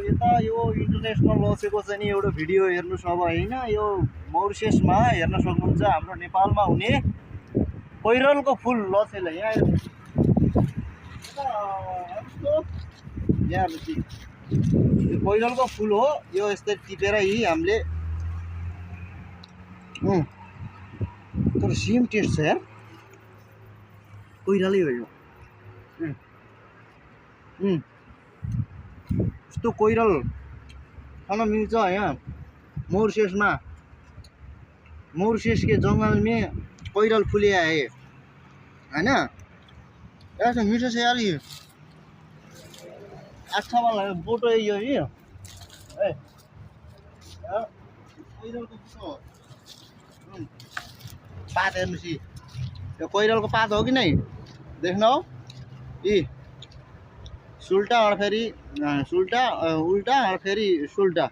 यता यो इन्टरनेसनल लसेको चाहिँ नि एउटा भिडियो हेर्नुहोस् अब होइन यो मौरिसियसमा हेर्न सक्नुहुन्छ हाम्रो नेपालमा हुने कोइरलको फुल लसेलाई यहाँ हेर्नुहोस् यहाँ हेर्नुहोस् यो कोइरलको फुल हो यो यस्तै टिपेर यी हामीले तर सेम टेस्ट छ यार कोइरलै हो यो यस्तो कोइरल खान मिल्छ यहाँ मॉरिशस के जंगल में कोइरल फूले है ना। ऐसा मीठा से यार ये अच्छा वाला बोटो है ये कोइरलको पात हेर्नुहोस् यो कोइरलको पात हो कि नै देख्नु यी सुल्टा और फेरि सुल्टा उल्टा और फेरि सुल्टा